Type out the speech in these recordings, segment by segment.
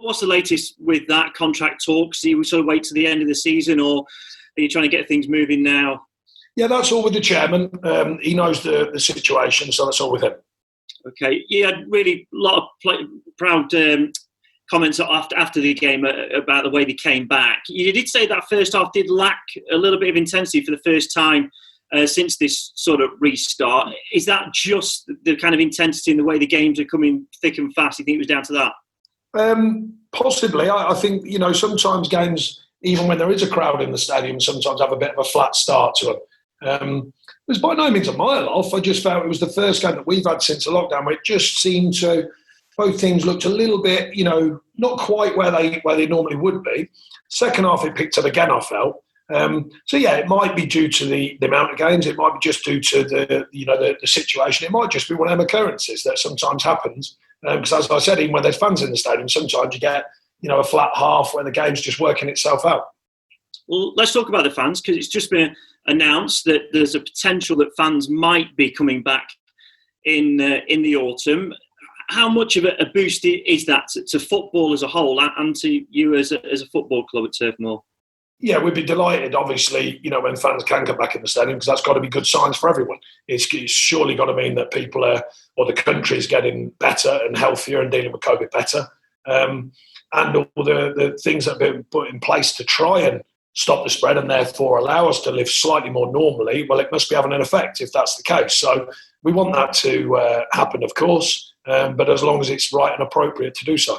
what's the latest with that contract talks? Do you sort of wait to the end of the season, or are you trying to get things moving now? Yeah, that's all with the chairman. He knows the situation, so that's all with him. Okay. You had really a lot of proud comments after the game about the way they came back. You did say that first half did lack a little bit of intensity for the first time since this sort of restart. Is that just the kind of intensity in the way the games are coming thick and fast? You think it was down to that? Possibly. I think, sometimes games, even when there is a crowd in the stadium, sometimes have a bit of a flat start to them. It was by no means a mile off. I just felt it was the first game that we've had since the lockdown where it just seemed to, both teams looked a little bit, not quite where they normally would be. Second half, it picked up again, I felt. It might be due to the amount of games. It might be just due to the situation. It might just be one of them occurrences that sometimes happens. Because as I said, even when there's fans in the stadium, sometimes you get, a flat half where the game's just working itself out. Well, let's talk about the fans, because it's just been announced that there's a potential that fans might be coming back in the autumn. How much of a boost is that to football as a whole and to you as a football club at Turf Moor? Yeah, we'd be delighted, obviously, when fans can come back in the stadium, because that's got to be good signs for everyone. It's surely got to mean that people or the country's getting better and healthier and dealing with COVID better. And all the things that have been put in place to try and stop the spread and therefore allow us to live slightly more normally, well, it must be having an effect if that's the case. So we want that to happen, of course, but as long as it's right and appropriate to do so.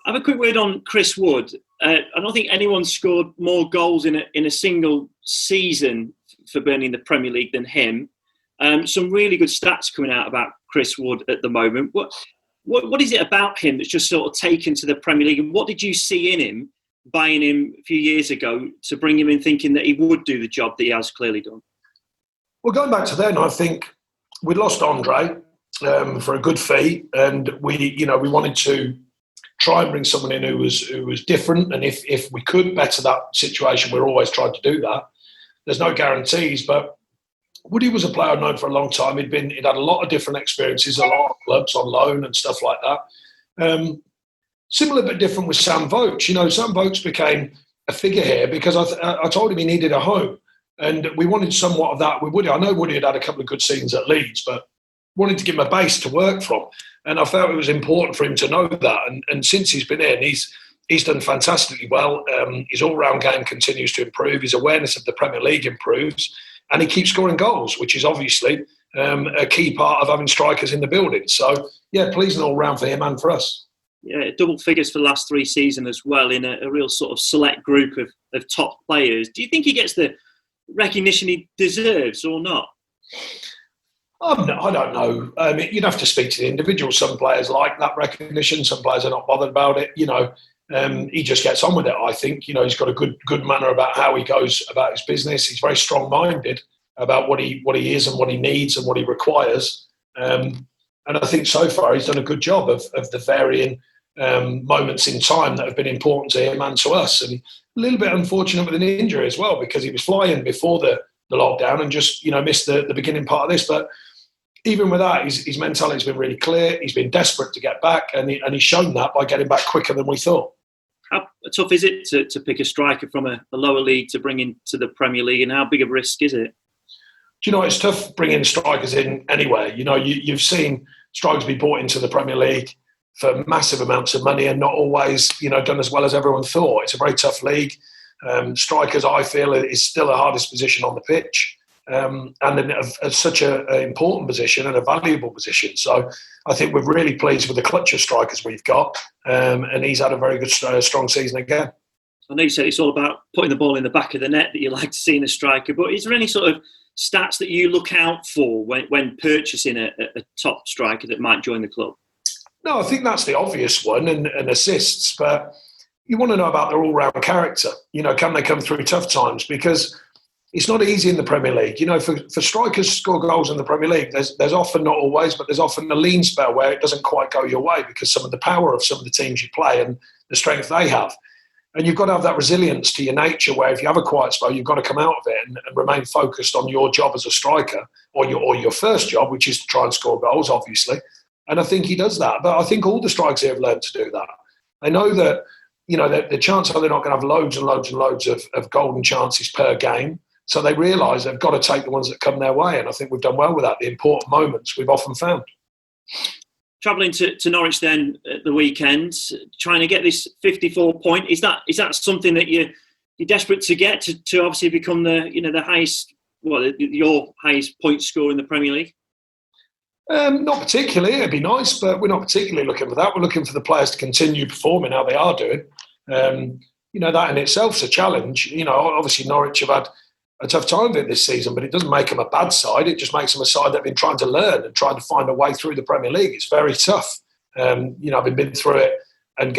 I have a quick word on Chris Wood. I don't think anyone scored more goals in a single season for Burnley in the Premier League than him. Some really good stats coming out about Chris Wood at the moment. What is it about him that's just sort of taken to the Premier League? And what did you see in him, buying him a few years ago, to bring him in thinking that he would do the job that he has clearly done? Well, going back to then, I think we lost Andre for a good fee, and we wanted to try and bring someone in who was different, and if we could better that situation, we're always trying to do that. There's no guarantees, but Woody was a player I'd known for a long time. He'd had a lot of different experiences, a lot of clubs on loan and stuff like that. Similar but different with Sam Vokes. Sam Vokes became a figure here because I told him he needed a home, and we wanted somewhat of that with Woody. I know Woody had a couple of good seasons at Leeds, but wanted to give him a base to work from. And I felt it was important for him to know that. And since he's been in, he's done fantastically well. His all-round game continues to improve. His awareness of the Premier League improves. And he keeps scoring goals, which is obviously a key part of having strikers in the building. So, yeah, pleasing all-round for him and for us. Yeah, double figures for the last 3 seasons as well, in a real sort of select group of top players. Do you think he gets the recognition he deserves or not? I don't know. You'd have to speak to the individual. Some players like that recognition. Some players are not bothered about it. He just gets on with it, I think. He's got a good manner about how he goes about his business. He's very strong-minded about what he is and what he needs and what he requires. And I think so far he's done a good job of the varying moments in time that have been important to him and to us. And a little bit unfortunate with an injury as well, because he was flying before the lockdown and just missed the beginning part of this. But even with that, his mentality's been really clear. He's been desperate to get back, and he's shown that by getting back quicker than we thought. How tough is it to pick a striker from a lower league to bring into the Premier League, and how big a risk is it? Do you know, it's tough bringing strikers in anywhere. You've seen strikers be brought into the Premier League for massive amounts of money and not always, done as well as everyone thought. It's a very tough league. Strikers, I feel, is still the hardest position on the pitch. And in such an important position and a valuable position. So I think we're really pleased with the clutch of strikers we've got, and he's had a very good, strong season again. I know you said it's all about putting the ball in the back of the net that you like to see in a striker, but is there any sort of stats that you look out for when purchasing a top striker that might join the club? No, I think that's the obvious one, and assists, but you want to know about their all-round character. Can they come through tough times? Because it's not easy in the Premier League. For strikers to score goals in the Premier League, there's often, not always, but there's often a lean spell where it doesn't quite go your way because some of the power of some of the teams you play and the strength they have. And you've got to have that resilience to your nature where if you have a quiet spell, you've got to come out of it and remain focused on your job as a striker or your first job, which is to try and score goals, obviously. And I think he does that. But I think all the strikers here have learned to do that. They know that, the chance are they're not going to have loads and loads and loads of golden chances per game. So they realise they've got to take the ones that come their way. And I think we've done well with that. The important moments we've often found. Travelling to Norwich then at the weekend, trying to get this 54 point. Is that something that you're desperate to get to obviously become the highest, your highest point scorer in the Premier League? Not particularly. It'd be nice, but we're not particularly looking for that. We're looking for the players to continue performing how they are doing. That in itself is a challenge. Obviously Norwich have had a tough time of it this season, but it doesn't make them a bad side. It just makes them a side that have been trying to learn and trying to find a way through the Premier League. It's very tough. I've been through it and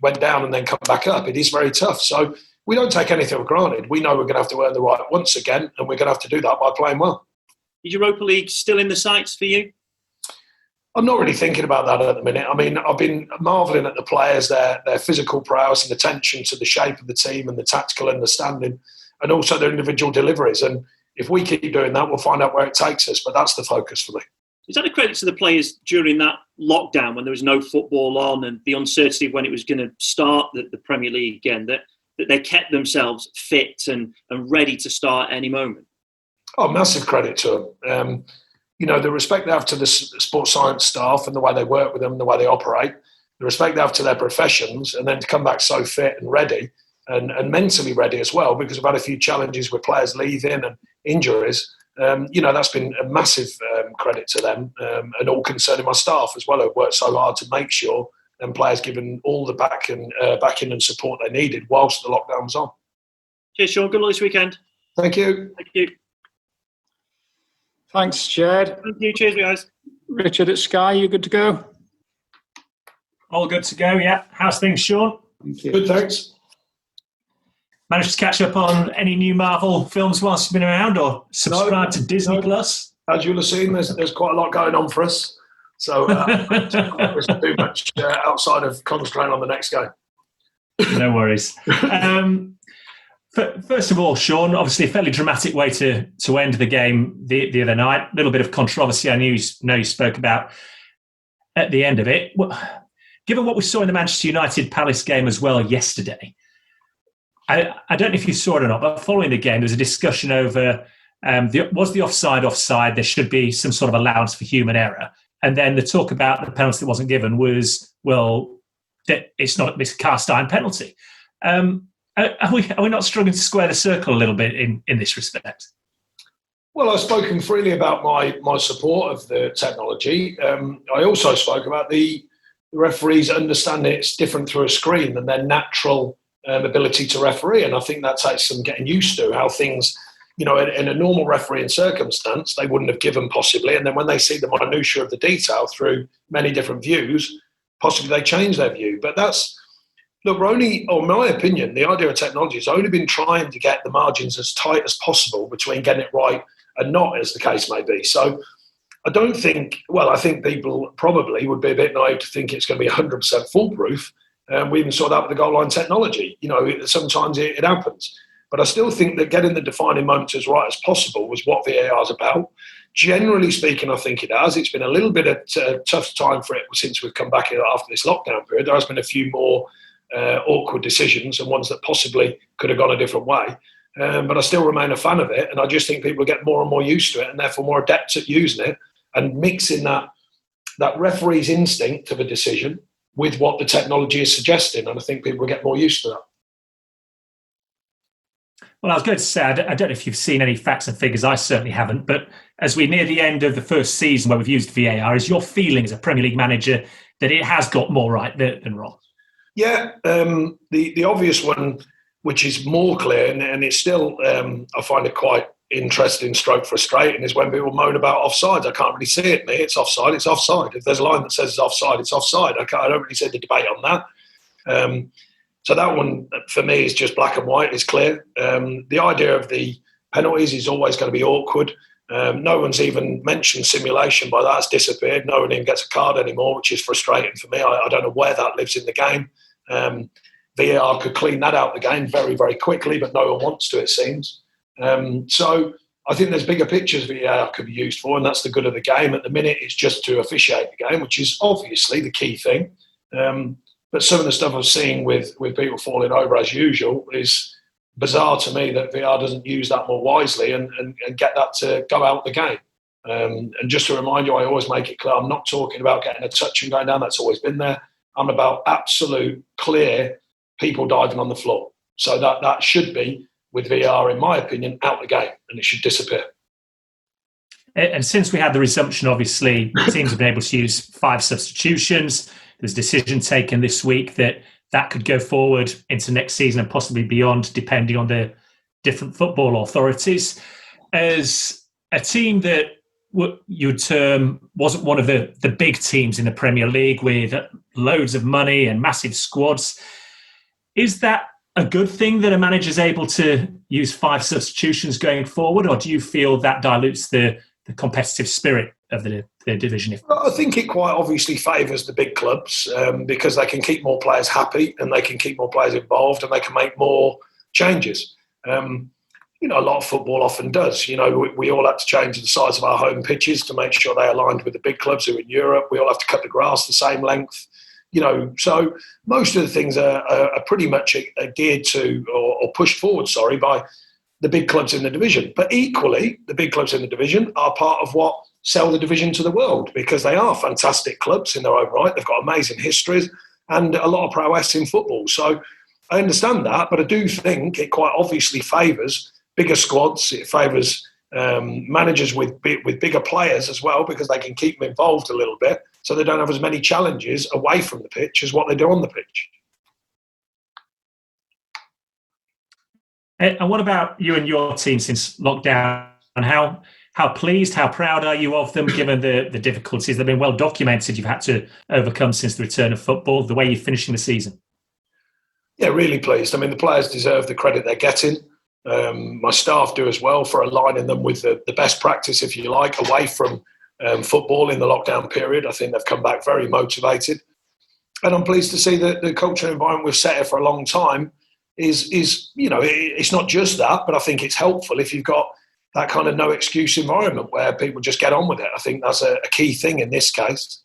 went down and then come back up. It is very tough. So we don't take anything for granted. We know we're going to have to earn the right once again, and we're going to have to do that by playing well. Is Europa League still in the sights for you? I'm not really thinking about that at the minute. I mean, I've been marvelling at the players, their physical prowess and attention to the shape of the team and the tactical understanding, and also their individual deliveries. And if we keep doing that, we'll find out where it takes us. But that's the focus for me. Is that a credit to the players during that lockdown when there was no football on and the uncertainty of when it was going to start the Premier League again, that they kept themselves fit and ready to start at any moment? Oh, massive credit to them. The respect they have to the sports science staff and the way they work with them, the way they operate, the respect they have to their professions, and then to come back so fit and ready and mentally ready as well, because we've had a few challenges with players leaving and injuries. That's been a massive credit to them and all concerning my staff as well, who have worked so hard to make sure them players given all the backing and support they needed whilst the lockdown was on. Cheers, Sean. Good luck this weekend. Thank you. Thank you. Thanks, Jared. Thank you. Cheers, guys. Richard at Sky, you good to go? All good to go, yeah. How's things, Sean? Thank you. Good, thanks. Managed to catch up on any new Marvel films whilst you've been around, or subscribe to Disney Plus? As you'll have seen, there's quite a lot going on for us. So I don't do much outside of concentrating on the next game. No worries. First of all, Sean, obviously a fairly dramatic way to end the game the other night. A little bit of controversy I know you spoke about at the end of it. Given what we saw in the Manchester United Palace game as well yesterday, I don't know if you saw it or not, but following the game, there was a discussion over was the offside? There should be some sort of allowance for human error. And then the talk about the penalty that wasn't given was, it's a cast iron penalty. Are we not struggling to square the circle a little bit in this respect? Well, I've spoken freely about my support of the technology. I also spoke about the referees understanding it's different through a screen than their natural ability to referee. And I think that takes some getting used to how things, in a normal refereeing circumstance, they wouldn't have given possibly. And then when they see the minutiae of the detail through many different views, possibly they change their view. But look, we're only, in my opinion, the idea of technology has only been trying to get the margins as tight as possible between getting it right and not, as the case may be. So I think people probably would be a bit naive to think it's going to be 100% foolproof. We even saw that with the goal line technology. Sometimes it happens. But I still think that getting the defining moments as right as possible was what VAR is about. Generally speaking, I think it has. It's been a little bit of a tough time for it since we've come back after this lockdown period. There has been a few more awkward decisions and ones that possibly could have gone a different way. But I still remain a fan of it. And I just think people get more and more used to it and therefore more adept at using it and mixing that referee's instinct of a decision with what the technology is suggesting. And I think people will get more used to that. Well, I was going to say, I don't know if you've seen any facts and figures. I certainly haven't. But as we near the end of the first season where we've used VAR, is your feeling as a Premier League manager that it has got more right than wrong? Yeah, the obvious one, which is more clear, and it's still, I find it quite interesting, stroke frustrating, is when people moan about offsides. I can't really see it, mate. It's offside, it's offside. If there's a line that says it's offside, it's offside. I don't really see the debate on that. So that one, for me, is just black and white. It's clear. The idea of the penalties is always going to be awkward. No one's even mentioned simulation by that. It's disappeared. No one even gets a card anymore, which is frustrating for me. I don't know where that lives in the game. VAR could clean that out the game very, very quickly, but no one wants to, it seems. So I think there's bigger pictures VAR could be used for, and that's the good of the game. At the minute, it's just to officiate the game, which is obviously the key thing. But some of the stuff I've seen with people falling over as usual is bizarre to me that VR doesn't use that more wisely and get that to go out the game. And just to remind you, I always make it clear, I'm not talking about getting a touch and going down. That's always been there. I'm about absolute clear people diving on the floor. So that should be, with VR, in my opinion, out the game, and it should disappear. And since we had the resumption, obviously, teams have been able to use 5 substitutions. There's a decision taken this week that could go forward into next season and possibly beyond, depending on the different football authorities. As a team that you'd term wasn't one of the big teams in the Premier League with loads of money and massive squads, is that a good thing that a manager's able to use 5 substitutions going forward, or do you feel that dilutes the competitive spirit of the division? I think it quite obviously favours the big clubs because they can keep more players happy and they can keep more players involved and they can make more changes. A lot of football often does. We all have to change the size of our home pitches to make sure they aligned with the big clubs who are in Europe. We all have to cut the grass the same length. So most of the things are pretty much adhered to or pushed forward, by the big clubs in the division. But equally, the big clubs in the division are part of what sell the division to the world because they are fantastic clubs in their own right. They've got amazing histories and a lot of prowess in football. So I understand that, but I do think it quite obviously favours bigger squads. It favours managers with bigger players as well because they can keep them involved a little bit so they don't have as many challenges away from the pitch as what they do on the pitch. And what about you and your team since lockdown? And how pleased, how proud are you of them given the difficulties that have been well documented you've had to overcome since the return of football, the way you're finishing the season? Yeah, really pleased. I mean, the players deserve the credit they're getting. My staff do as well for aligning them with the best practice, if you like, away from football in the lockdown period. I think they've come back very motivated. And I'm pleased to see that the culture and environment we've set here for a long time is it's not just that, but I think it's helpful if you've got that kind of no excuse environment where people just get on with it. I think that's a key thing in this case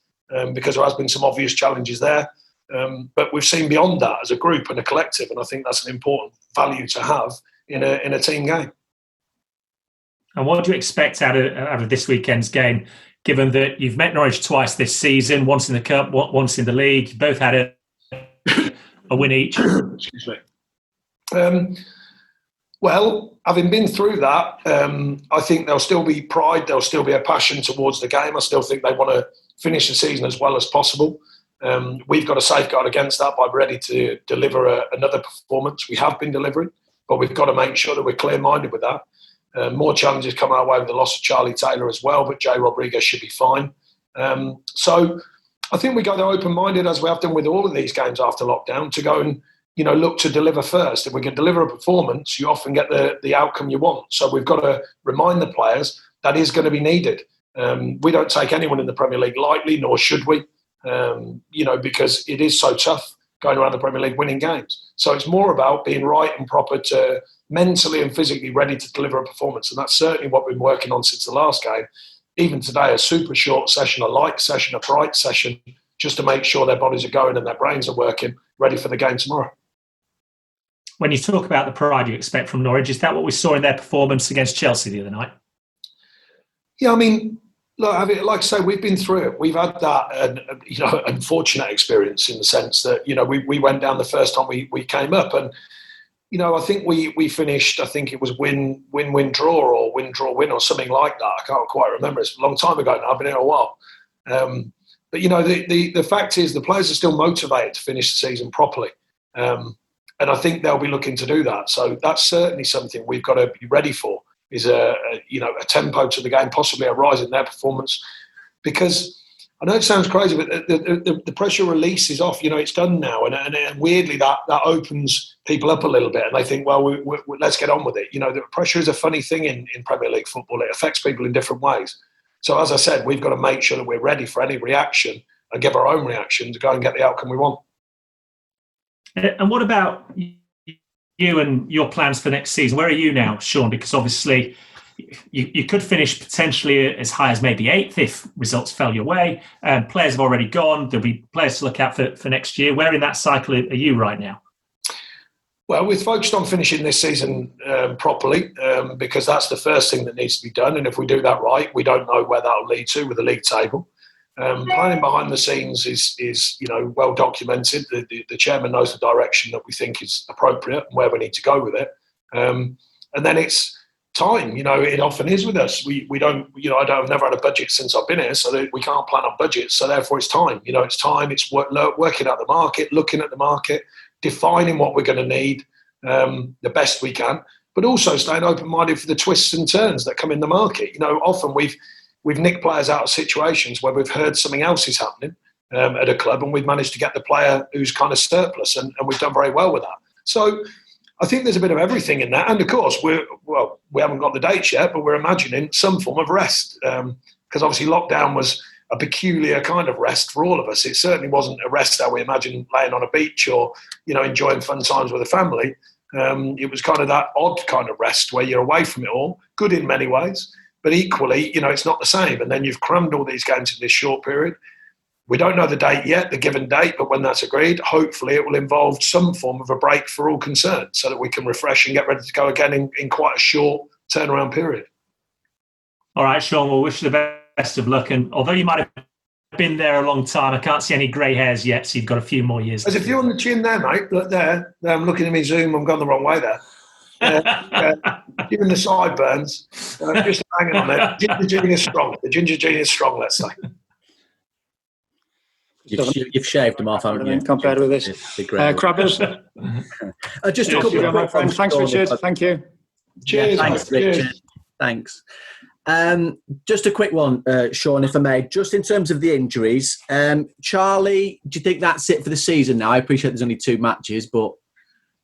because there has been some obvious challenges there. But we've seen beyond that as a group and a collective, and I think that's an important value to have in a team game. And what do you expect out of this weekend's game, given that you've met Norwich twice this season, once in the Cup, once in the league, you both had a win each? Excuse me. Well, having been through that, I think there'll still be pride, there'll still be a passion towards the game. I still think they want to finish the season as well as possible. We've got to safeguard against that by ready to deliver another performance. We have been delivering, but we've got to make sure that we're clear-minded with that. More challenges come our way with the loss of Charlie Taylor as well, but Jay Rodriguez should be fine. So I think we go there open-minded, as we have done with all of these games after lockdown, to go and look to deliver first. If we can deliver a performance, you often get the outcome you want. So we've got to remind the players that is going to be needed. We don't take anyone in the Premier League lightly, nor should we, because it is so tough going around the Premier League winning games. So it's more about being right and proper to mentally and physically ready to deliver a performance. And that's certainly what we've been working on since the last game. Even today, a super short session, a light session, a bright session, just to make sure their bodies are going and their brains are working, ready for the game tomorrow. When you talk about the pride you expect from Norwich, is that what we saw in their performance against Chelsea the other night? Yeah, I mean, look, like I say, we've been through it. We've had that, unfortunate experience in the sense that, we went down the first time we came up, and I think we finished. I think it was win draw or win draw win or something like that. I can't quite remember. It's a long time ago now. I've been here a while. But the fact is, the players are still motivated to finish the season properly. And I think they'll be looking to do that. So that's certainly something we've got to be ready for, is a tempo to the game, possibly a rise in their performance. Because I know it sounds crazy, but the pressure release is off. It's done now. And weirdly, that opens people up a little bit. And they think, well, let's get on with it. The pressure is a funny thing in Premier League football. It affects people in different ways. So as I said, we've got to make sure that we're ready for any reaction and give our own reaction to go and get the outcome we want. And what about you and your plans for next season? Where are you now, Sean? Because obviously you could finish potentially as high as maybe 8th if results fell your way. Players have already gone. There'll be players to look out for next year. Where in that cycle are you right now? Well, we're focused on finishing this season properly because that's the first thing that needs to be done. And if we do that right, we don't know where that'll lead to with the league table. Planning behind the scenes is well documented. The chairman knows the direction that we think is appropriate and where we need to go with it. And then it's time. It often is with us. We don't. I've never had a budget since I've been here, so we can't plan on budgets. So therefore, it's time. It's time. It's working out the market, looking at the market, defining what we're going to need the best we can, but also staying open-minded for the twists and turns that come in the market. Often we've nicked players out of situations where we've heard something else is happening at a club, and we've managed to get the player who's kind of surplus, and we've done very well with that. So I think there's a bit of everything in that. And of course, we haven't got the dates yet, but we're imagining some form of rest because obviously lockdown was a peculiar kind of rest for all of us. It certainly wasn't a rest that we imagine laying on a beach or, enjoying fun times with a family. It was kind of that odd kind of rest where you're away from it all, good in many ways, but equally, it's not the same. And then you've crammed all these games in this short period. We don't know the date yet, the given date, but when that's agreed, hopefully it will involve some form of a break for all concerned so that we can refresh and get ready to go again in quite a short turnaround period. All right, Sean, we'll wish you the best of luck. And although you might have been there a long time, I can't see any grey hairs yet, so you've got a few more years. There's a few on the chin there, mate. Look there. I'm looking at me Zoom. I'm going the wrong way there. Given the sideburns, just hanging on there. Ginger gene is strong. The ginger gene is strong, let's say. You've shaved them off, haven't you? Compared with this. Crabbers. Just a couple of my friend. Thanks, Richard. Thank you. Cheers. Yeah, thanks, Richard. Thanks. Just a quick one, Sean, if I may. Just in terms of the injuries, Charlie, do you think that's it for the season now? I appreciate there's only 2 matches, but...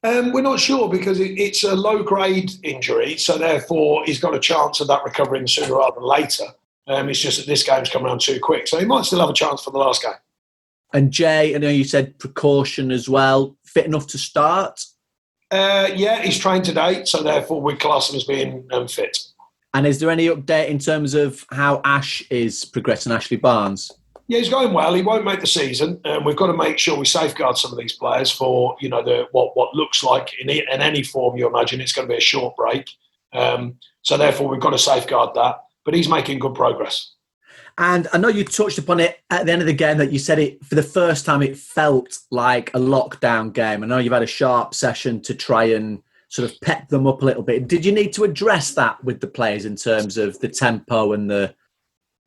we're not sure because it's a low-grade injury, so therefore he's got a chance of that recovering sooner rather than later. It's just that this game's come around too quick, so he might still have a chance for the last game. And Jay, I know you said precaution as well. Fit enough to start? Yeah, he's trained to date, so therefore we class him as being fit. And is there any update in terms of how Ash is progressing, Ashley Barnes? Yeah, he's going well. He won't make the season. We've got to make sure we safeguard some of these players for what looks like in any form you imagine it's going to be a short break. So therefore we've got to safeguard that. But he's making good progress. And I know you touched upon it at the end of the game that you said it for the first time it felt like a lockdown game. I know you've had a sharp session to try and sort of pep them up a little bit. Did you need to address that with the players in terms of the tempo and the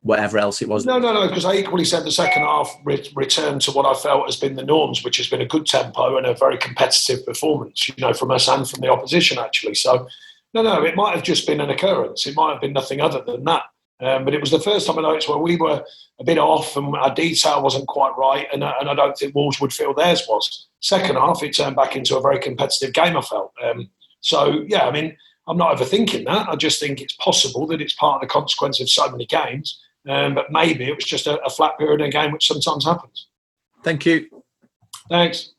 whatever else it was? No, because I equally said the second half returned to what I felt has been the norms, which has been a good tempo and a very competitive performance, from us and from the opposition, actually. So, no, it might have just been an occurrence. It might have been nothing other than that. But it was the first time I noticed where we were a bit off and our detail wasn't quite right, and I don't think Wolves would feel theirs was. Second half, it turned back into a very competitive game, I felt. So, yeah, I mean, I'm not overthinking that. I just think it's possible that it's part of the consequence of so many games. But maybe it was just a flat period in a game, which sometimes happens. Thank you. Thanks.